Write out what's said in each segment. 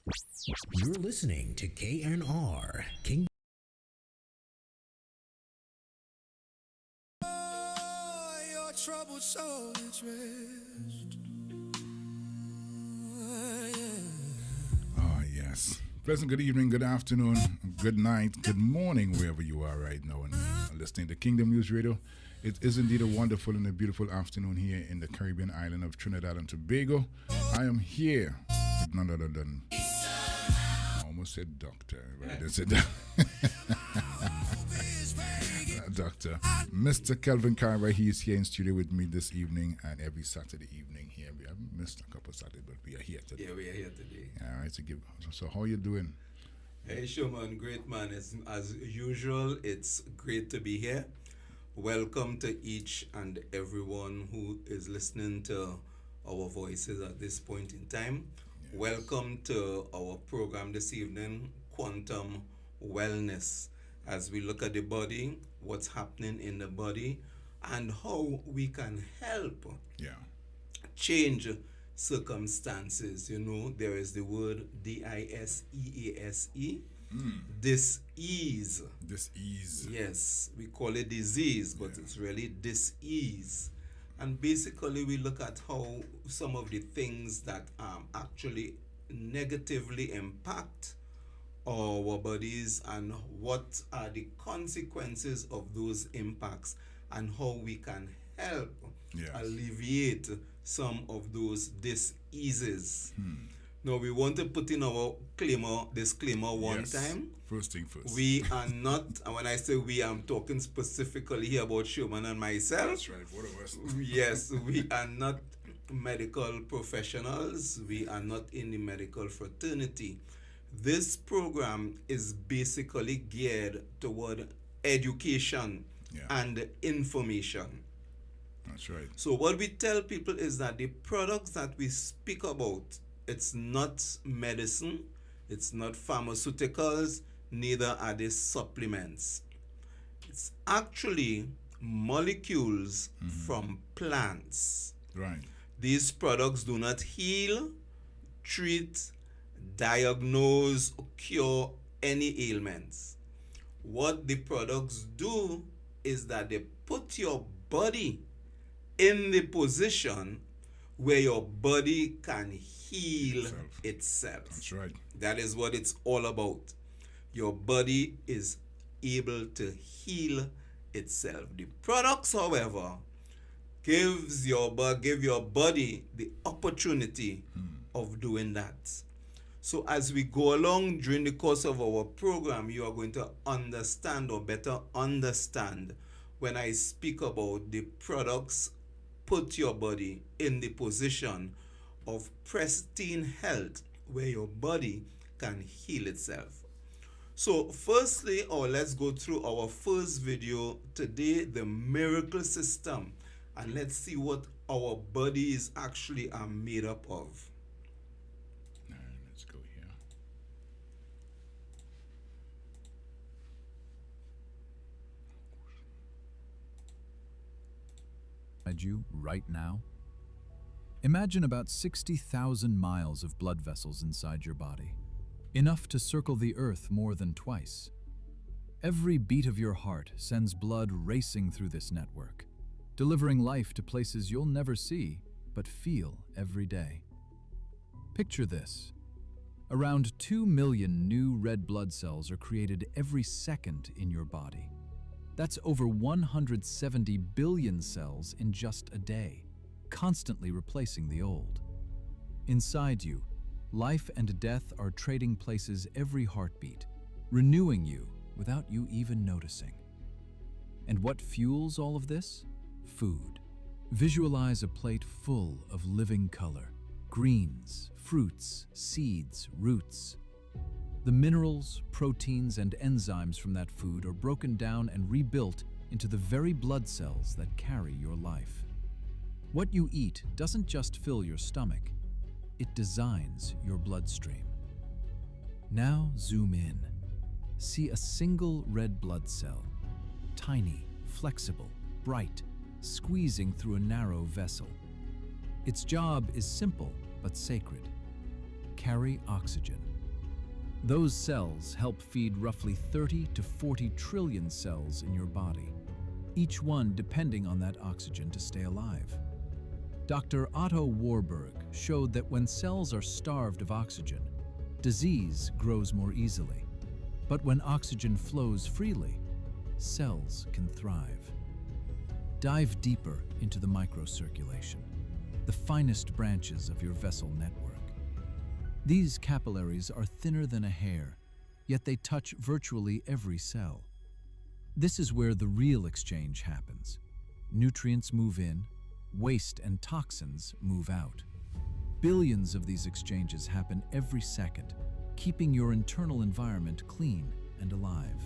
You're listening to KNR King. Your troubled soul is rest. Oh, yes. Pleasant good evening, good afternoon, good night, good morning, wherever you are right now and listening to Kingdom News Radio. It is indeed a wonderful and a beautiful afternoon here in the Caribbean island of Trinidad and Tobago. I am here with none other than, I almost said doctor, but I didn't say that. Doctor, Mr. Kelvin Caraby, he is here in studio with me this evening and every Saturday evening here. We have missed a couple of Saturdays, but we are here today. Yeah, we are here today. All right, so how you doing? Hey, Showman, great man. As usual, it's great to be here. Welcome to each and everyone who is listening to our voices at this point in time. Yes. Welcome to our program this evening, Quantum Wellness, as we look at the body, what's happening in the body, and how we can help change circumstances. You know, there is the word D-I-S-E-A-S-E. Dis-ease. Dis-ease. Yes, we call it disease, but it's really dis-ease. And basically we look at how some of the things that actually negatively impact our bodies and what are the consequences of those impacts and how we can help alleviate some of those diseases. Now we want to put in our disclaimer one time. First thing first. We are not, and when I say we, I'm talking specifically here about Sherman and myself. That's right, both of us. Yes, we are not medical professionals. We are not in the medical fraternity. This program is basically geared toward education and information. That's right. So what we tell people is that the products that we speak about, it's not medicine, it's not pharmaceuticals, neither are they supplements. It's actually molecules from plants. Right. These products do not heal, treat, diagnose, or cure any ailments. What the products do is that they put your body in the position where your body can heal itself. That's right. That is what it's all about. Your body is able to heal itself. The products, however, give your body the opportunity of doing that. So as we go along during the course of our program, you are going to understand or better understand when I speak about the products put your body in the position of pristine health where your body can heal itself. So firstly, let's go through our first video today, the miracle system, and let's see what our bodies actually are made up of. Let's go here. You right now? Imagine about 60,000 miles of blood vessels inside your body, enough to circle the earth more than twice. Every beat of your heart sends blood racing through this network, delivering life to places you'll never see but feel every day. Picture this. Around 2 million new red blood cells are created every second in your body. That's over 170 billion cells in just a day, constantly replacing the old. Inside you, life and death are trading places every heartbeat, renewing you without you even noticing. And what fuels all of this? Food. Visualize a plate full of living color, greens, fruits, seeds, roots. The minerals, proteins, and enzymes from that food are broken down and rebuilt into the very blood cells that carry your life. What you eat doesn't just fill your stomach, it designs your bloodstream. Now zoom in. See a single red blood cell, tiny, flexible, bright, squeezing through a narrow vessel. Its job is simple but sacred. carry oxygen. Those cells help feed roughly 30 to 40 trillion cells in your body, each one depending on that oxygen to stay alive. Dr. Otto Warburg showed that when cells are starved of oxygen, disease grows more easily. But when oxygen flows freely, cells can thrive. Dive deeper into the microcirculation, the finest branches of your vessel network. These capillaries are thinner than a hair, yet they touch virtually every cell. This is where the real exchange happens. Nutrients move in, waste and toxins move out. Billions of these exchanges happen every second, keeping your internal environment clean and alive.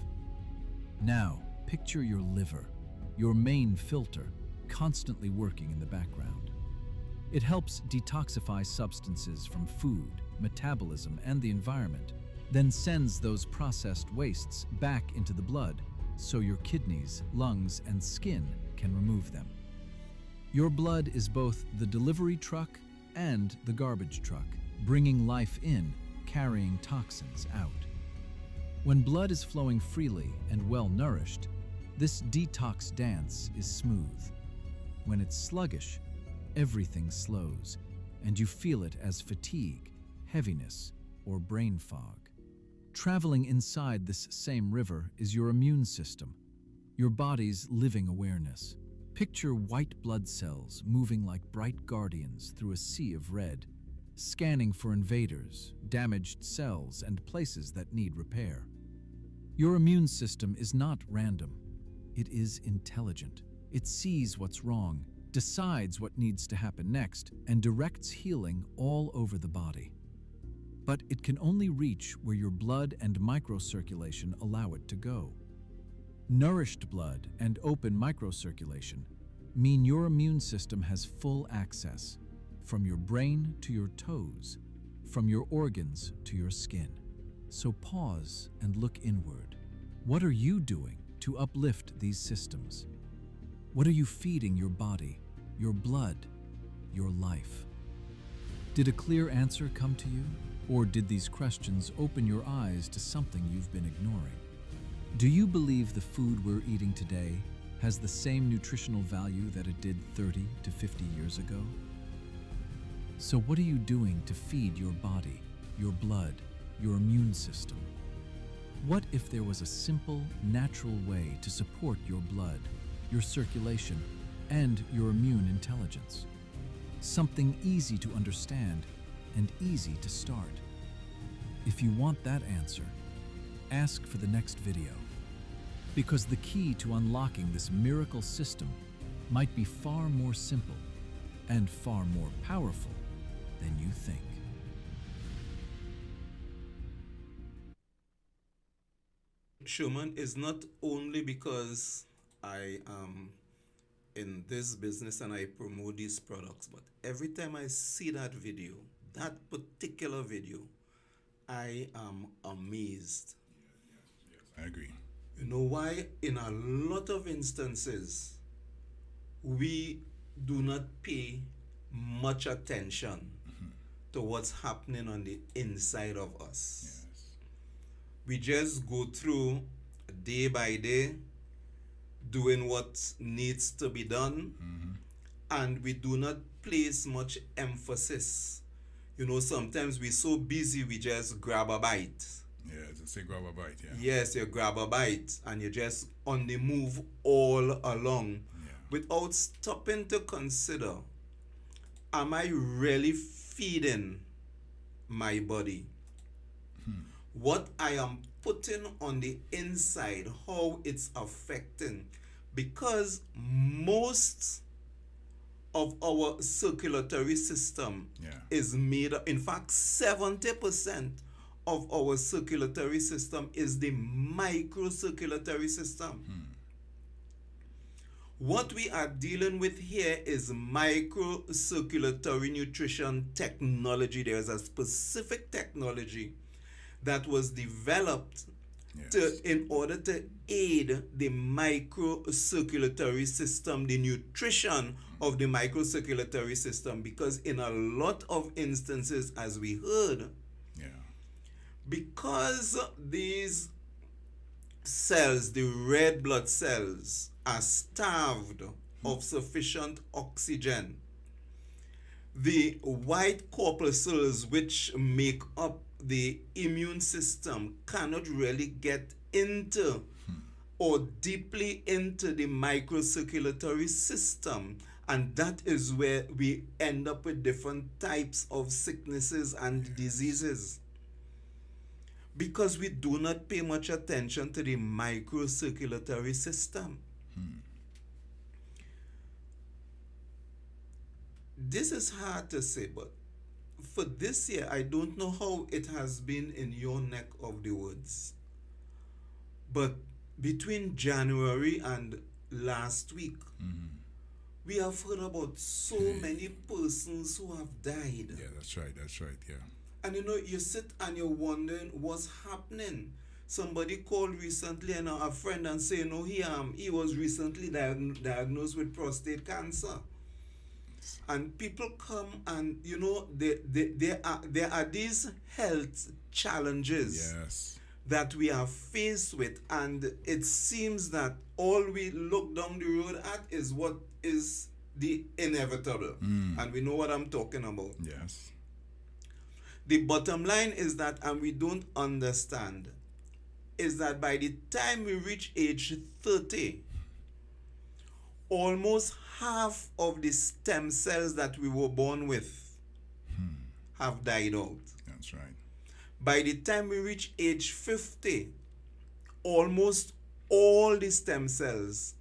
Now, picture your liver, your main filter, constantly working in the background. It helps detoxify substances from food, metabolism, and the environment, then sends those processed wastes back into the blood so your kidneys, lungs, and skin can remove them. Your blood is both the delivery truck and the garbage truck, bringing life in, carrying toxins out. When blood is flowing freely and well nourished, this detox dance is smooth. When it's sluggish, everything slows, and you feel it as fatigue, heaviness, or brain fog. Traveling inside this same river is your immune system, your body's living awareness. Picture white blood cells moving like bright guardians through a sea of red, scanning for invaders, damaged cells, and places that need repair. Your immune system is not random. It is intelligent. It sees what's wrong, decides what needs to happen next, and directs healing all over the body. But it can only reach where your blood and microcirculation allow it to go. Nourished blood and open microcirculation mean your immune system has full access, from your brain to your toes, from your organs to your skin. So pause and look inward. What are you doing to uplift these systems? What are you feeding your body, your blood, your life? Did a clear answer come to you? Or did these questions open your eyes to something you've been ignoring? Do you believe the food we're eating today has the same nutritional value that it did 30 to 50 years ago? So what are you doing to feed your body, your blood, your immune system? What if there was a simple, natural way to support your blood, your circulation, and your immune intelligence? Something easy to understand and easy to start. If you want that answer, ask for the next video. Because the key to unlocking this miracle system might be far more simple and far more powerful than you think. Schumann, is not only because I am in this business and I promote these products, but every time I see that video, that particular video, I am amazed. Yes, I agree. You know why? In a lot of instances, we do not pay much attention to what's happening on the inside of us. Yes. We just go through day by day, doing what needs to be done, and we do not place much emphasis. You know, sometimes we're so busy we just grab a bite. Yeah, just say grab a bite, yeah. Yes, you grab a bite and you're just on the move all along without stopping to consider, am I really feeding my body? What I am putting on the inside, how it's affecting, because most of our circulatory system is made up, in fact 70% of our circulatory system is the microcirculatory system. What we are dealing with here is microcirculatory nutrition technology. There is a specific technology that was developed in order to aid the microcirculatory system, the nutrition of the microcirculatory system, because in a lot of instances, as we heard, Because these cells, the red blood cells, are starved of sufficient oxygen, the white corpuscles which make up the immune system cannot really get into or deeply into the microcirculatory system, and that is where we end up with different types of sicknesses and diseases, because we do not pay much attention to the microcirculatory system. This is hard to say, but for this year, I don't know how it has been in your neck of the woods. But between January and last week, we have heard about so many persons who have died. Yeah, that's right, yeah. And you know, you sit and you're wondering what's happening. Somebody called recently, and a friend, and say, no, he was recently diagnosed with prostate cancer. And people come, and you know, there are these health challenges that we are faced with, and it seems that all we look down the road at is what is the inevitable. And we know what I'm talking about. Yes. The bottom line is that, and we don't understand, is that by the time we reach age 30, almost half of the stem cells that we were born with have died out. That's right. By the time we reach age 50, almost all the stem cells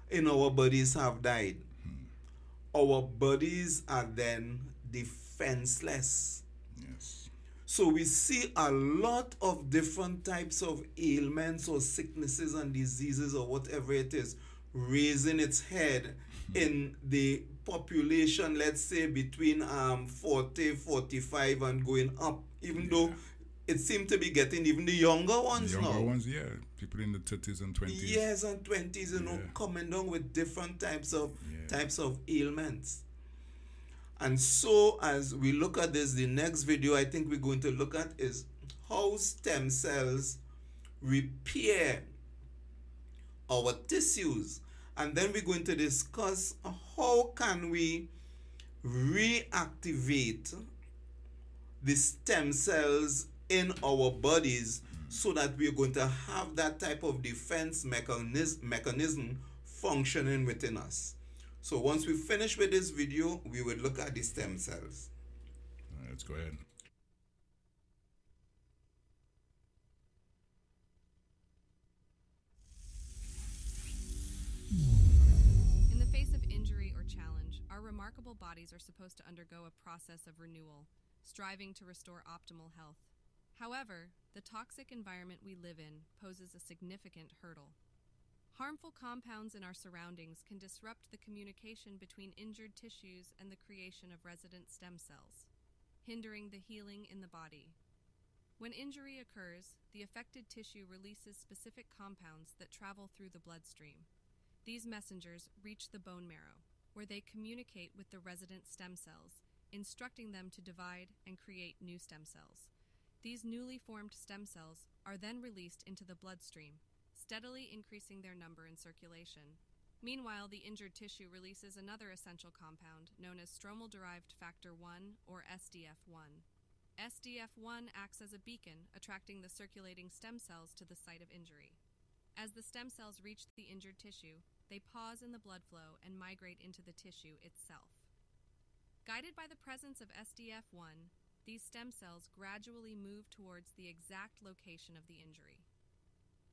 in our bodies have died. Our bodies are then defenseless. Yes. So we see a lot of different types of ailments or sicknesses and diseases or whatever it is raising its head in the population, let's say between 40, 45 and going up, even though it seemed to be getting even the younger ones now. Younger ones, yeah. People in the 30s and 20s. Yes, and 20s, you know, coming down with different types of ailments. And so as we look at this, the next video I think we're going to look at is how stem cells repair our tissues. And then we're going to discuss how can we reactivate the stem cells in our bodies so that we're going to have that type of defense mechanism functioning within us. So once we finish with this video, we will look at the stem cells. All right, let's go ahead. In the face of injury or challenge, our remarkable bodies are supposed to undergo a process of renewal, striving to restore optimal health. However, the toxic environment we live in poses a significant hurdle. Harmful compounds in our surroundings can disrupt the communication between injured tissues and the creation of resident stem cells, hindering the healing in the body. When injury occurs, the affected tissue releases specific compounds that travel through the bloodstream. These messengers reach the bone marrow, where they communicate with the resident stem cells, instructing them to divide and create new stem cells. These newly formed stem cells are then released into the bloodstream, steadily increasing their number in circulation. Meanwhile, the injured tissue releases another essential compound known as stromal-derived factor 1 or SDF1. SDF1 acts as a beacon, attracting the circulating stem cells to the site of injury. As the stem cells reach the injured tissue, they pause in the blood flow and migrate into the tissue itself. Guided by the presence of SDF1, these stem cells gradually move towards the exact location of the injury.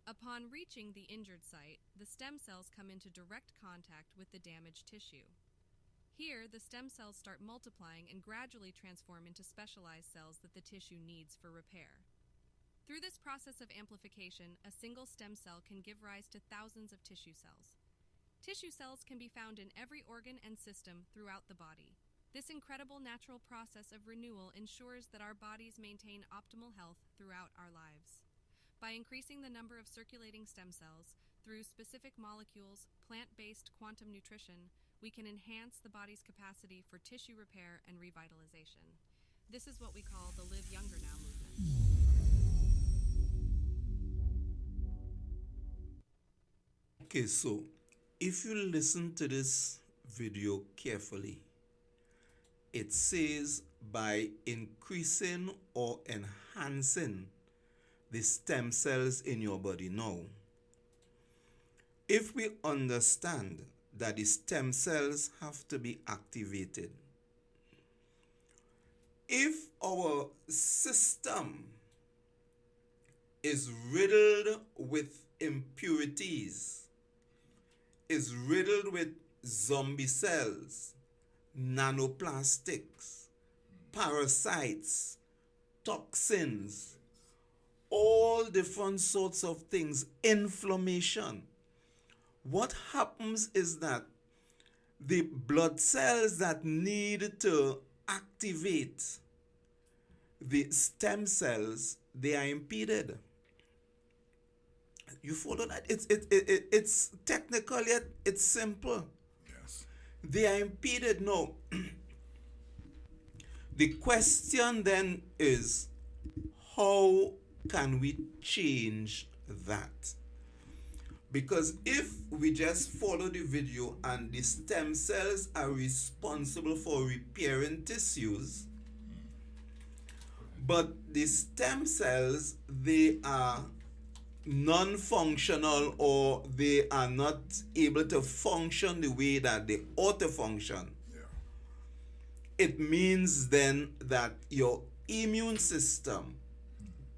Upon reaching the injured site, the stem cells come into direct contact with the damaged tissue. Here, the stem cells start multiplying and gradually transform into specialized cells that the tissue needs for repair. Through this process of amplification, a single stem cell can give rise to thousands of tissue cells. Tissue cells can be found in every organ and system throughout the body. This incredible natural process of renewal ensures that our bodies maintain optimal health throughout our lives. By increasing the number of circulating stem cells through specific molecules, plant-based quantum nutrition, we can enhance the body's capacity for tissue repair and revitalization. This is what we call the Live Younger Now movement. Okay, so if you listen to this video carefully, it says by increasing or enhancing the stem cells in your body. Now, if we understand that the stem cells have to be activated, if our system is riddled with impurities, is riddled with zombie cells, nanoplastics, parasites, toxins, all different sorts of things, inflammation. What happens is that the blood cells that need to activate the stem cells, they are impeded. You follow that? It's technical, yet it's simple. Yes. They are impeded now. The question then is, how can we change that? Because if we just follow the video and the stem cells are responsible for repairing tissues, but the stem cells, they are non-functional, or they are not able to function the way that they ought to function. Yeah. It means then that your immune system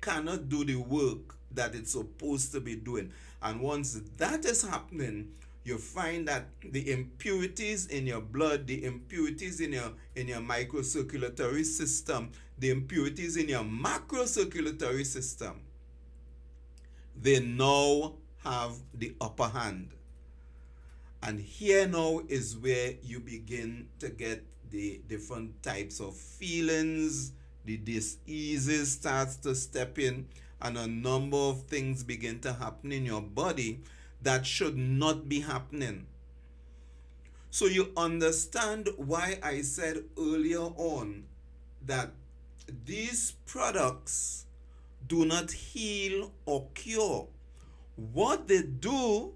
cannot do the work that it's supposed to be doing. And once that is happening, you find that the impurities in your blood, the impurities in your microcirculatory system, the impurities in your macrocirculatory system, they now have the upper hand. And here now is where you begin to get the different types of feelings, the diseases starts to step in, and a number of things begin to happen in your body that should not be happening. So you understand why I said earlier on that these products do not heal or cure. What they do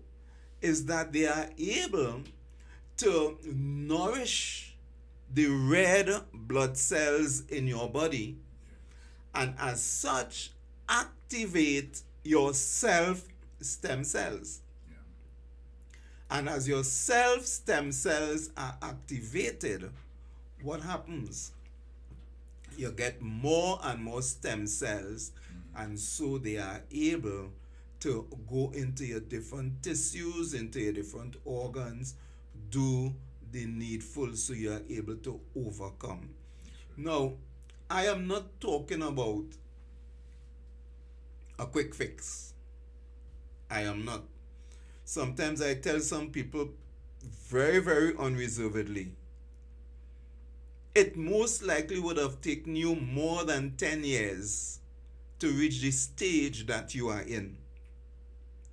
is that they are able to nourish the red blood cells in your body, and as such activate your self stem cells. And as your self stem cells are activated, what happens? You get more and more stem cells, and so they are able to go into your different tissues, into your different organs, do the needful, so you are able to overcome. Now, I am not talking about a quick fix. I am not. Sometimes I tell some people very, very unreservedly, it most likely would have taken you more than 10 years to reach the stage that you are in,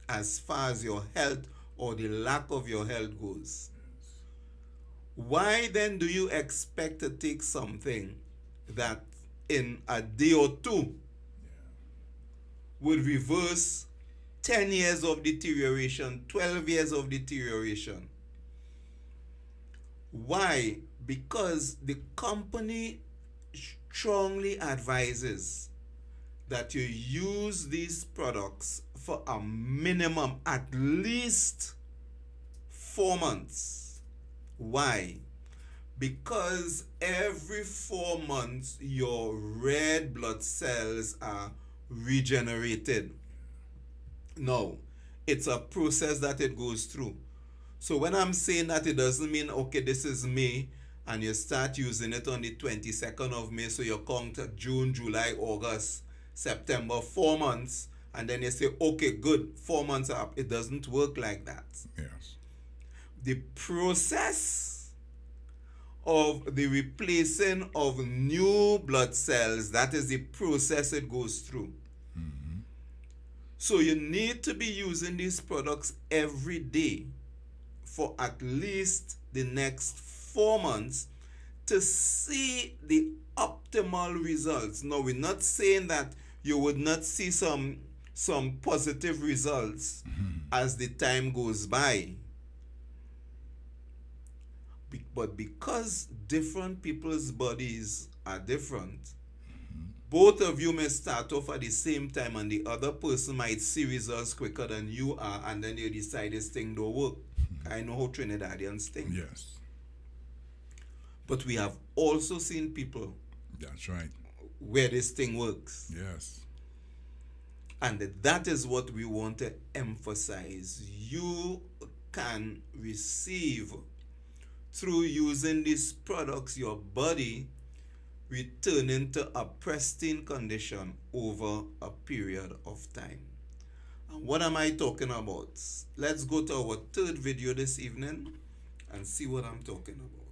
as far as your health or the lack of your health goes. Why then do you expect to take something that in a day or two would reverse 10 years of deterioration, 12 years of deterioration? Why? Because the company strongly advises that you use these products for a minimum at least 4 months. Why? Because every 4 months your red blood cells are regenerated. Now, it's a process that it goes through. So when I'm saying that, it doesn't mean, okay, this is May, and you start using it on the 22nd of May, so you count June, July, August, September, 4 months, and then you say, okay, good, 4 months are up. It doesn't work like that. Yes. The process of the replacing of new blood cells, that is the process it goes through. So you need to be using these products every day for at least the next 4 months to see the optimal results. Now, we're not saying that you would not see some positive results as the time goes by. But because different people's bodies are different, both of you may start off at the same time and the other person might see results quicker than you are, and then you decide this thing don't work. I know how Trinidadians think. Yes. But we have also seen people That's right. where this thing works. Yes. And that is what we want to emphasize. You can receive, through using these products, your body returning to a pristine condition over a period of time. And what am I talking about? Let's go to our third video this evening and see what I'm talking about.